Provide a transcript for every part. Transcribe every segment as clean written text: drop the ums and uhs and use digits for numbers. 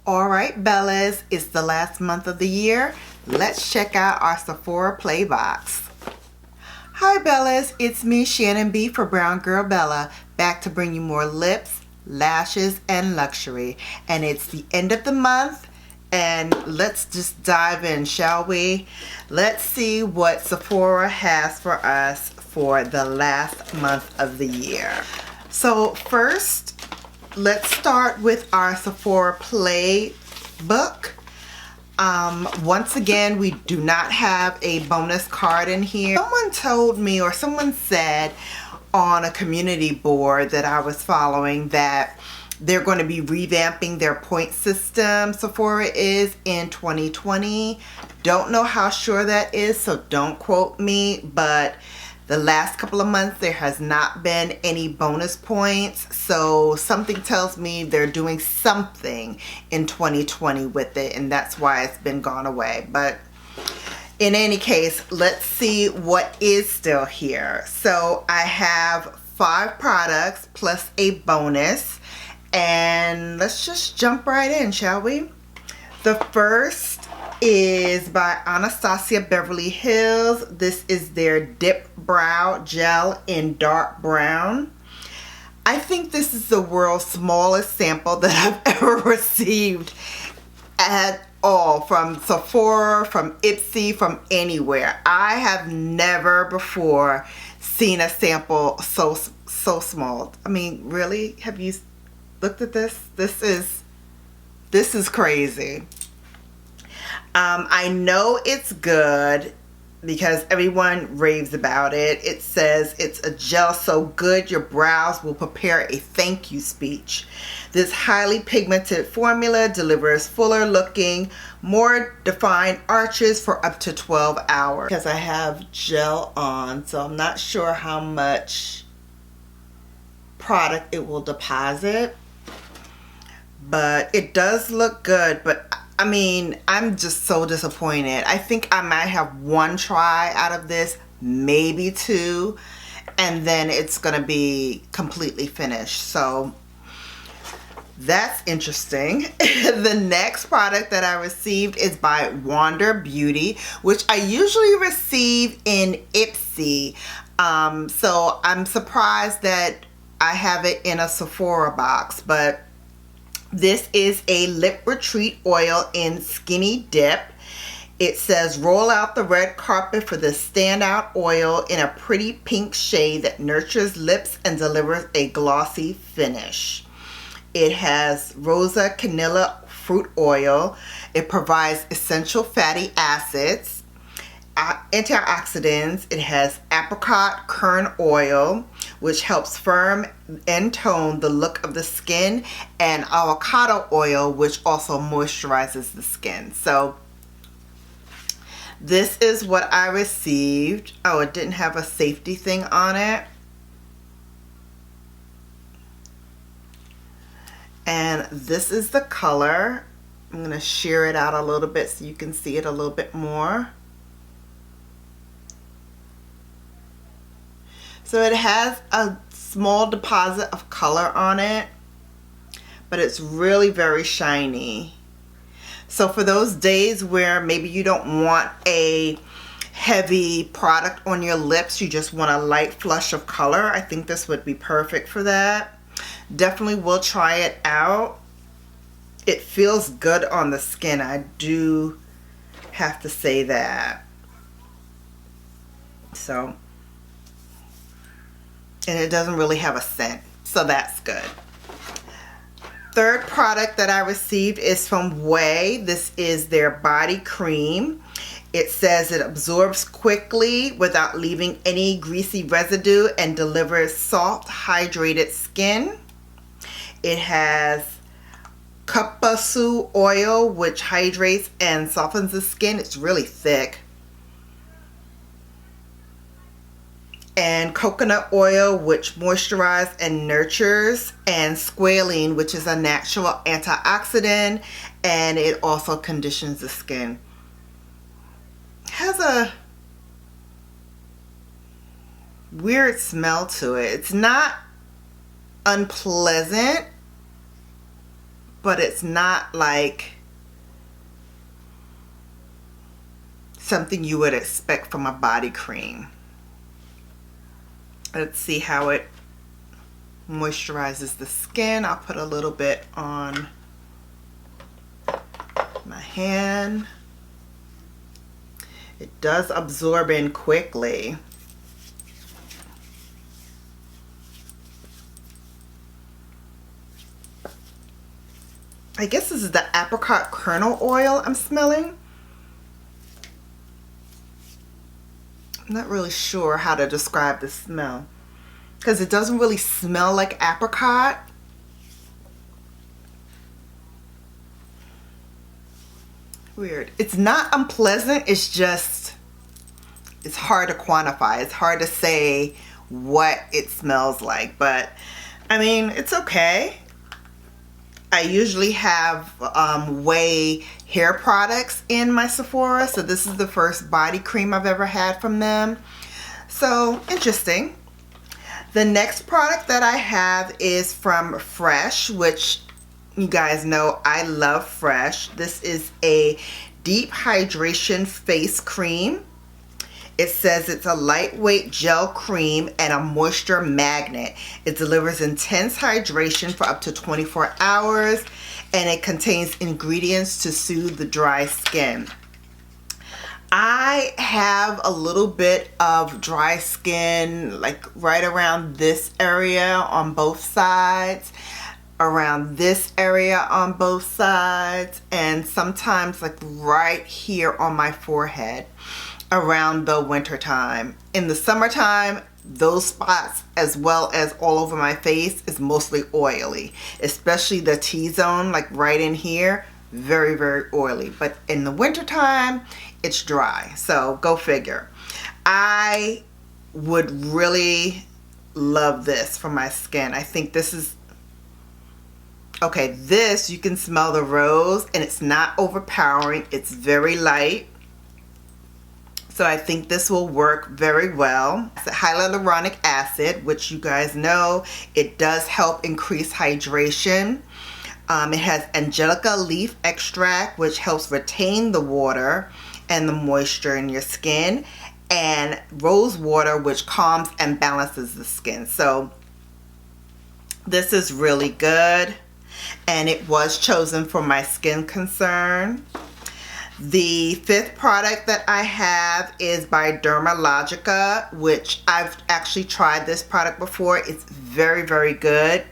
Alright Bellas, it's the last month of the year. Let's check out our Sephora Play Box. Hi Bellas, it's me Shannon B for Brown Girl Bella, back to bring you more lips, lashes, and luxury. And it's the end of the month, and let's just dive in, shall we? Let's see what Sephora has for us for the last month of the year. So first, let's start with our Sephora Play book. Once again, we do not have a bonus card in here. Someone told me, or someone said on a community board that I was following, that they're going to be revamping their point system. Sephora is in 2020. Don't know how sure that is, so don't quote me, but the last couple of months there has not been any bonus points, so something tells me they're doing something in 2020 with it, and that's why it's been gone away. But in any case, let's see what is still here. So I have 5 products plus a bonus, and let's just jump right in, shall we? The first is by Anastasia Beverly Hills. This is their Dip Brow Gel in dark brown. I think this is the world's smallest sample that I've ever received at all, from Sephora, from Ipsy, from anywhere. I have never before seen a sample so small. I mean, really? Have you looked at this? This is crazy. I know it's good because everyone raves about it. It says it's a gel so good your brows will prepare a thank you speech. This highly pigmented formula delivers fuller looking, more defined arches for up to 12 hours. Because I have gel on, so I'm not sure how much product it will deposit. But it does look good, but I mean, I'm just so disappointed. I think I might have 1 try out of this, maybe 2, and then it's gonna be completely finished. So that's interesting. The next product that I received is by Wander Beauty, which I usually receive in Ipsy. So I'm surprised that I have it in a Sephora box, but this is a lip retreat oil in skinny dip. It says roll out the red carpet for the standout oil in a pretty pink shade that nurtures lips and delivers a glossy finish. It has Rosa Canilla fruit oil. It provides essential fatty acids, antioxidants. It has apricot kern oil, which helps firm and tone the look of the skin, and avocado oil, which also moisturizes the skin. So this is what I received. Oh, it didn't have a safety thing on it. And this is the color. I'm going to shear it out a little bit so you can see it a little bit more. So it has a small deposit of color on it, but it's really very shiny. So for those days where maybe you don't want a heavy product on your lips, you just want a light flush of color, I think this would be perfect for that. Definitely will try it out. It feels good on the skin, I do have to say that. So, and it doesn't really have a scent, so that's good. Third product that I received is from Way. This is their body cream. It says it absorbs quickly without leaving any greasy residue and delivers soft, hydrated skin. It has Cupuaçu oil, which hydrates and softens the skin. It's really thick. And coconut oil, which moisturizes and nurtures, and squalene, which is a natural antioxidant, and it also conditions the skin. It has a weird smell to it. It's not unpleasant, but it's not like something you would expect from a body cream. Let's see how it moisturizes the skin. I'll put a little bit on my hand. It does absorb in quickly. I guess this is the apricot kernel oil I'm smelling. I'm not really sure how to describe the smell because it doesn't really smell like apricot. Weird. It's not unpleasant, it's just, it's hard to quantify. It's hard to say what it smells like, but I mean, it's okay. I usually have Way hair products in my Sephora, so this is the first body cream I've ever had from them. So interesting. The next product that I have is from Fresh, which you guys know I love Fresh. This is a deep hydration face cream. It says it's a lightweight gel cream and a moisture magnet. It delivers intense hydration for up to 24 hours and it contains ingredients to soothe the dry skin. I have a little bit of dry skin, like right around this area on both sides, around this area on both sides, and sometimes like right here on my forehead around the winter time. In the summertime, those spots as well as all over my face is mostly oily, especially the T-zone, like right in here, very, very oily. But in the winter time, it's dry, so go figure. I would really love this for my skin. I think this is okay. This, you can smell the rose and it's not overpowering. It's very light. So I think this will work very well. It's a hyaluronic acid, which you guys know, it does help increase hydration. It has angelica leaf extract, which helps retain the water and the moisture in your skin, and rose water, which calms and balances the skin. So this is really good, and it was chosen for my skin concern. The fifth product that I have is by Dermalogica, which I've actually tried this product before. It's very, very good.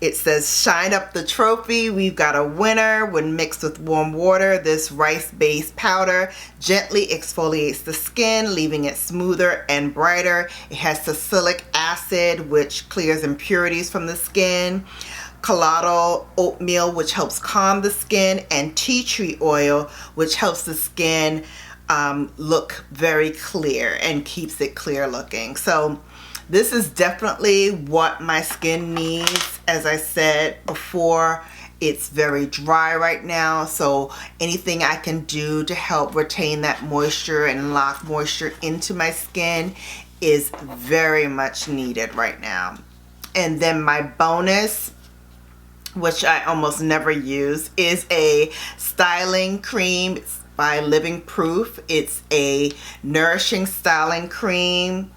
It says, shine up the trophy. We've got a winner. When mixed with warm water, this rice-based powder gently exfoliates the skin, leaving it smoother and brighter. It has salicylic acid, which clears impurities from the skin, colloidal oatmeal, which helps calm the skin, and tea tree oil, which helps the skin look very clear and keeps it clear looking. So this is definitely what my skin needs. As I said before, it's very dry right now, so anything I can do to help retain that moisture and lock moisture into my skin is very much needed right now. And then my bonus, which I almost never use, is a styling cream. It's by Living Proof. It's a nourishing styling cream.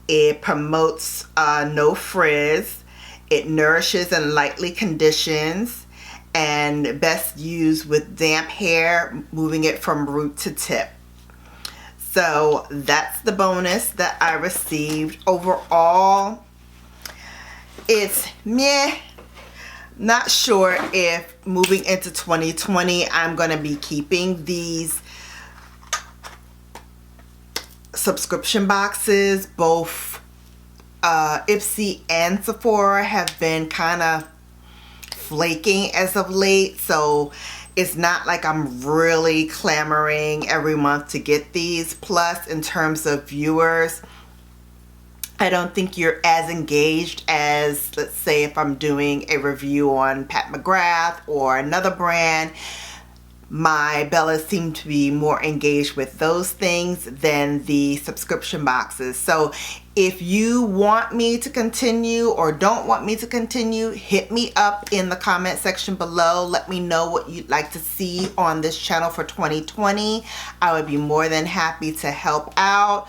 It promotes no frizz. It nourishes and lightly conditions, and best used with damp hair, moving it from root to tip. So that's the bonus that I received. Overall, it's meh. Not sure if moving into 2020 I'm going to be keeping these subscription boxes. Both Ipsy and Sephora have been kind of flaking as of late, so it's not like I'm really clamoring every month to get these. Plus, in terms of viewers, I don't think you're as engaged as, let's say, if I'm doing a review on Pat McGrath or another brand. My Bellas seem to be more engaged with those things than the subscription boxes. So If you want me to continue or don't want me to continue, hit me up in the comment section below. Let me know what you'd like to see on this channel for 2020. I would be more than happy to help out.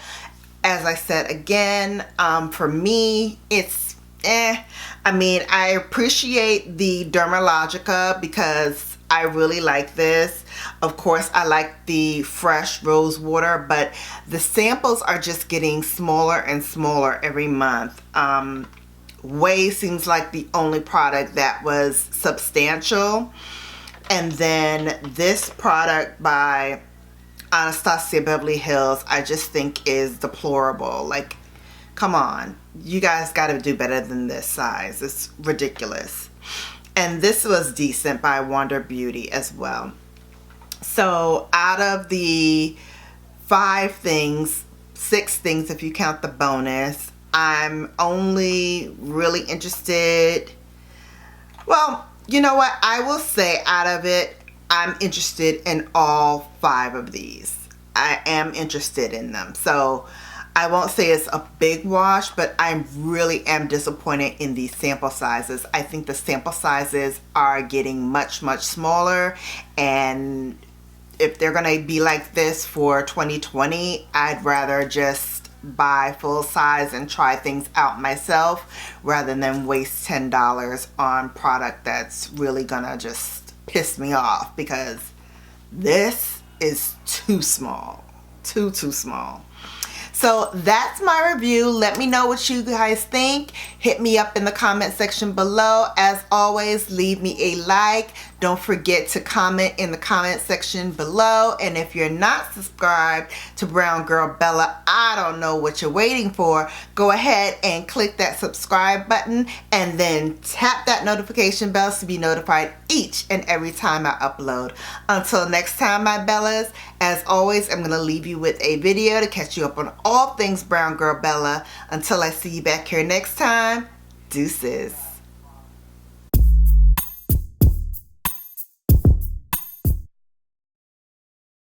As I said again, for me, it's I mean, I appreciate the Dermalogica because I really like this. Of course, I like the fresh rose water, but the samples are just getting smaller and smaller every month. Way seems like the only product that was substantial. And then this product by Anastasia Beverly Hills, I just think is deplorable. Like, come on. You guys got to do better than this size. It's ridiculous. And this was decent by Wonder Beauty as well. So out of the 6 things if you count the bonus, I'm only really interested, well, you know what, I will say out of it, I'm interested in all 5 of these. I am interested in them. So I won't say it's a big wash, but I really am disappointed in these sample sizes. I think the sample sizes are getting much, much smaller, and if they're gonna be like this for 2020, I'd rather just buy full size and try things out myself rather than waste $10 on product that's really gonna just piss me off, because this is too small, too small. So that's my review. Let me know what you guys think. Hit me up in the comment section below. As always, leave me a like. Don't forget to comment in the comment section below. And if you're not subscribed to Brown Girl Bella, I don't know what you're waiting for. Go ahead and click that subscribe button and then tap that notification bell to be notified each and every time I upload. Until next time, my Bellas, as always, I'm going to leave you with a video to catch you up on all things Brown Girl Bella. Until I see you back here next time, deuces.